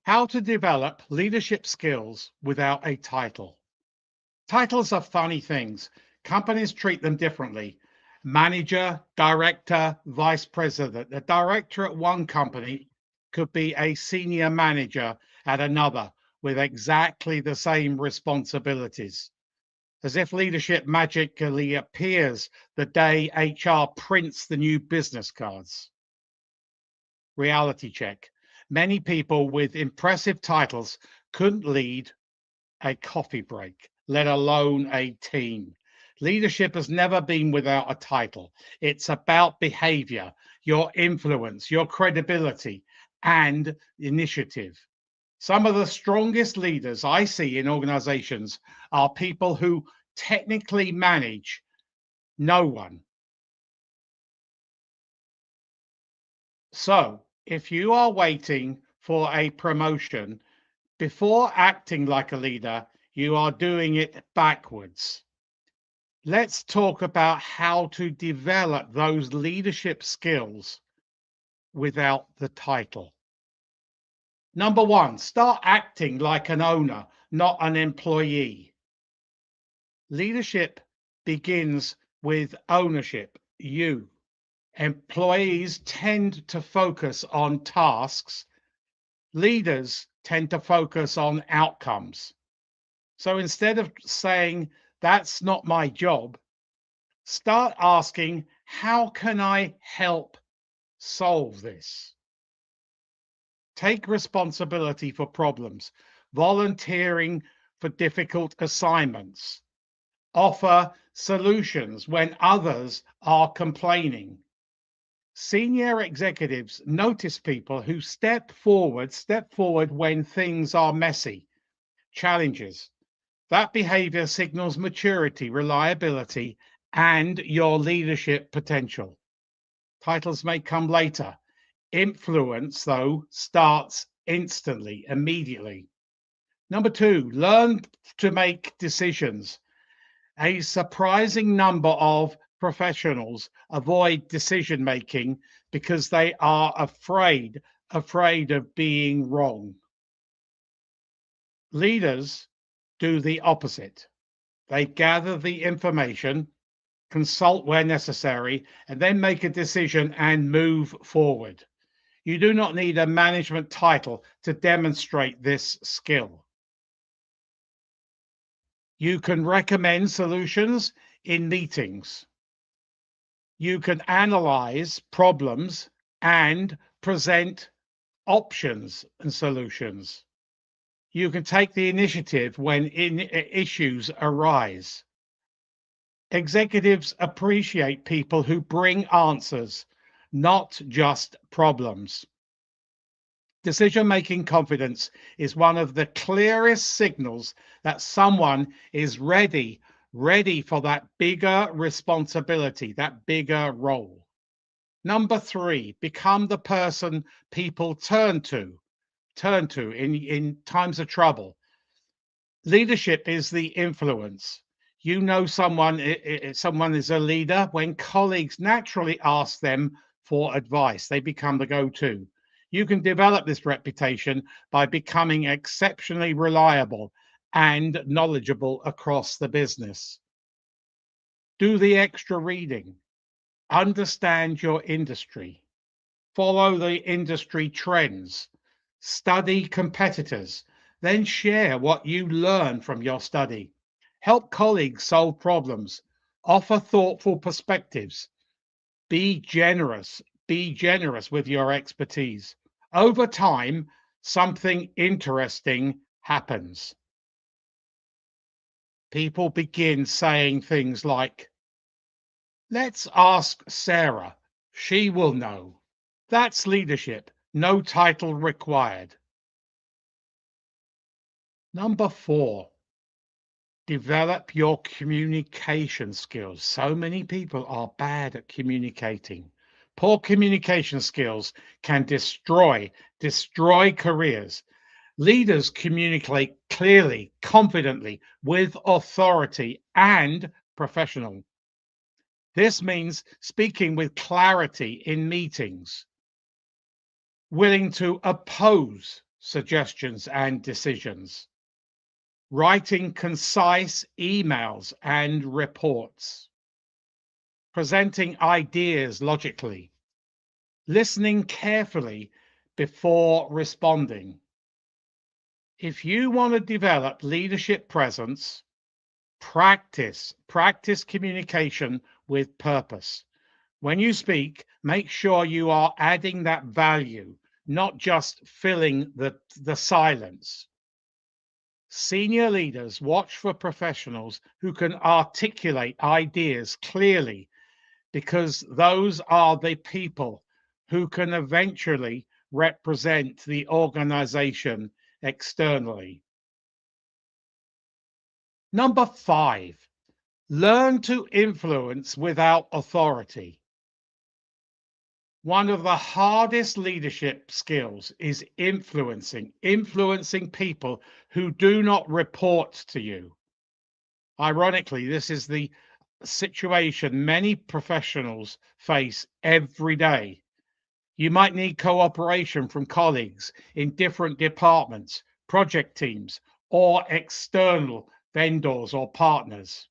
How to develop leadership skills without a title. Titles are funny things. Companies treat them differently. Manager, director, vice president. The director at one company could be a senior manager at another with exactly the same responsibilities. As if leadership magically appears the day HR prints the new business cards. Reality check. Many people with impressive titles couldn't lead a coffee break, let alone a team. Leadership has never been without a title. It's about behavior, your influence, your credibility, and initiative. Some of the strongest leaders I see in organizations are people who technically manage no one. So, if you are waiting for a promotion, before acting like a leader, you are doing it backwards. Let's talk about how to develop those leadership skills without the title. Number one, start acting like an owner, not an employee. Leadership begins with ownership, you. Employees tend to focus on tasks. Leaders tend to focus on outcomes. So instead of saying, that's not my job, start asking, how can I help solve this? Take responsibility for problems, volunteering for difficult assignments, offer solutions when others are complaining. Senior executives notice people who step forward when things are messy, challenges. That behavior signals maturity, reliability, and your leadership potential. Titles may come later. Influence, though, starts instantly, immediately. Number two, learn to make decisions. A surprising number of professionals avoid decision making because they are afraid of being wrong. Leaders do the opposite. They gather the information, consult where necessary, and then make a decision and move forward. You do not need a management title to demonstrate this skill. You can recommend solutions in meetings. You can analyze problems and present options and solutions. You can take the initiative when issues arise. Executives appreciate people who bring answers, not just problems. Decision-making confidence is one of the clearest signals that someone is ready for that bigger responsibility, that bigger role. Number three, become the person people turn to in times of trouble. Leadership is the influence. You know someone is a leader when colleagues naturally ask them for advice. They become the go-to. You can develop this reputation by becoming exceptionally reliable and knowledgeable across the business. Do the extra reading. Understand your industry. Follow the industry trends. Study competitors. Then share what you learn from your study. Help colleagues solve problems. Offer thoughtful perspectives. Be generous. Be generous with your expertise. Over time, something interesting happens. People begin saying things like, let's ask Sarah. She will know. That's leadership. No title required. Number four, develop your communication skills. So many people are bad at communicating. Poor communication skills can destroy careers. Leaders communicate clearly, confidently, with authority and professional. This means speaking with clarity in meetings, willing to oppose suggestions, and decisions. Writing concise emails and reports. Presenting ideas logically. Listening carefully before responding. If you want to develop leadership presence, practice communication with purpose. When you speak, make sure you are adding that value, not just filling the silence. Senior leaders watch for professionals who can articulate ideas clearly, because those are the people who can eventually represent the organization externally. Number 5, learn to influence without authority. One of the hardest leadership skills is influencing people who do not report to you. Ironically, this is the situation many professionals face every day. You might need cooperation from colleagues in different departments, project teams, or external vendors or partners.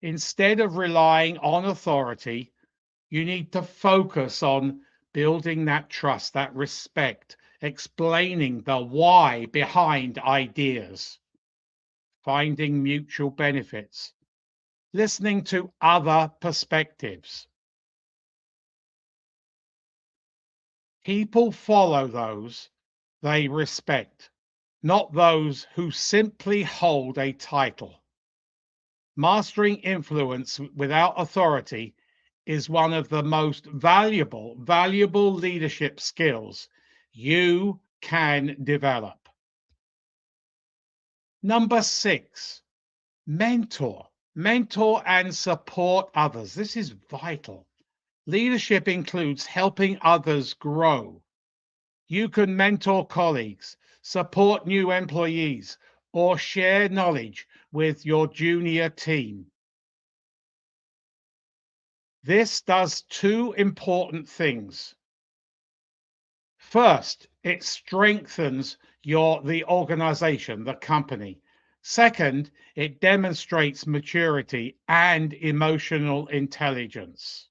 Instead of relying on authority, you need to focus on building that trust, that respect, explaining the why behind ideas, finding mutual benefits, listening to other perspectives. People follow those they respect, not those who simply hold a title. Mastering influence without authority is one of the most valuable leadership skills you can develop. Number 6, mentor and support others. This is vital. Leadership includes helping others grow. You can mentor colleagues, support new employees, or share knowledge with your junior team. This does 2 important things. First, it strengthens the organization, the company. Second, it demonstrates maturity and emotional intelligence.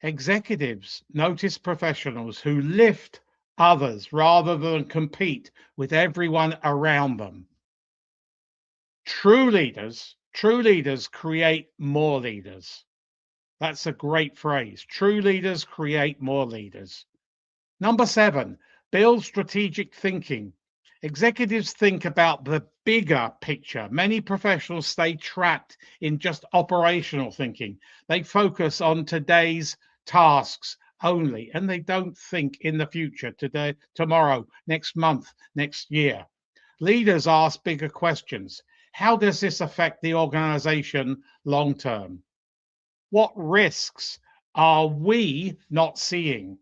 Executives notice professionals who lift others rather than compete with everyone around them. True leaders create more leaders. That's a great phrase. True leaders create more leaders. Number 7, build strategic thinking. Executives think about the bigger picture. Many professionals stay trapped in just operational thinking. They focus on today's tasks only, and they don't think in the future, today, tomorrow, next month, next year. Leaders ask bigger questions. How does this affect the organization long term? What risks are we not seeing?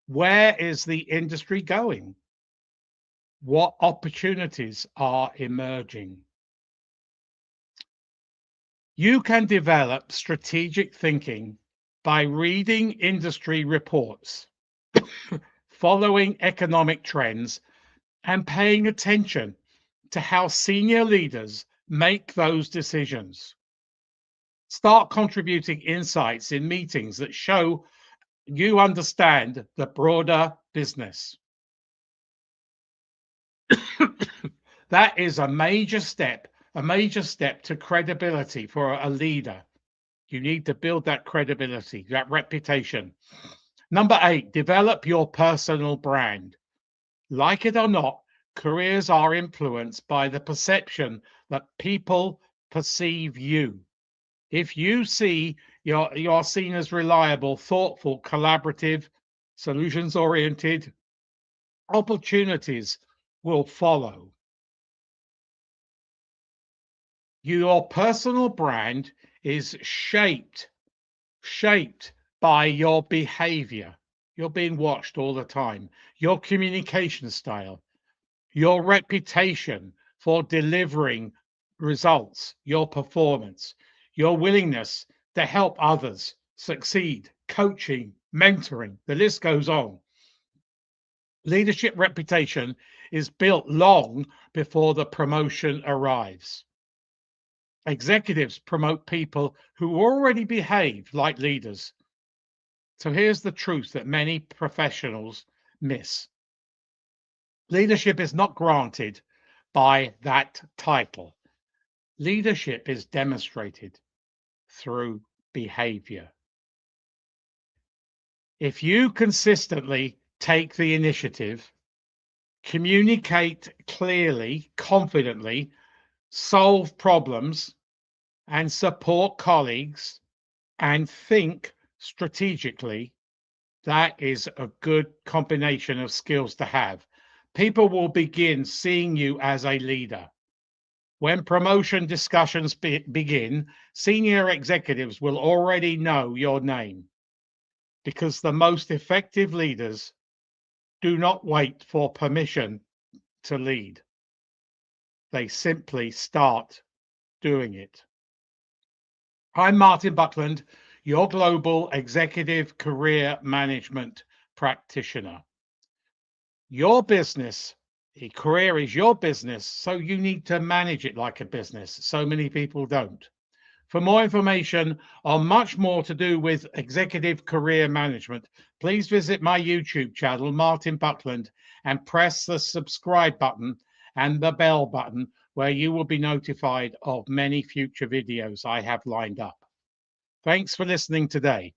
Where is the industry going? What opportunities are emerging? You can develop strategic thinking by reading industry reports, following economic trends, and paying attention to how senior leaders make those decisions. Start contributing insights in meetings that show you understand the broader business. That is a major step to credibility for a leader. You need to build that credibility, that reputation. Number 8, develop your personal brand. Like it or not, careers are influenced by the perception that people perceive you. If you see you're seen as reliable, thoughtful, collaborative, solutions oriented, opportunities will follow. Your personal brand is shaped by your behavior. You're being watched all the time. Your communication style, your reputation for delivering results, your performance, your willingness to help others succeed, coaching, mentoring, the list goes on. Leadership reputation is built long before the promotion arrives. Executives promote people who already behave like leaders. So here's the truth that many professionals miss. Leadership is not granted by that title. Leadership is demonstrated through behavior. If you consistently take the initiative, communicate clearly, confidently, solve problems, and support colleagues, and think strategically, that is a good combination of skills to have. People will begin seeing you as a leader. When promotion discussions begin, senior executives will already know your name, because the most effective leaders do not wait for permission to lead. They simply start doing it. I'm Martin Buckland, your global executive career management practitioner. Your business, a career is your business, so you need to manage it like a business. So many people don't. For more information on much more to do with executive career management, please visit my YouTube channel, Martin Buckland, and press the subscribe button and the bell button, where you will be notified of many future videos I have lined up. Thanks for listening today.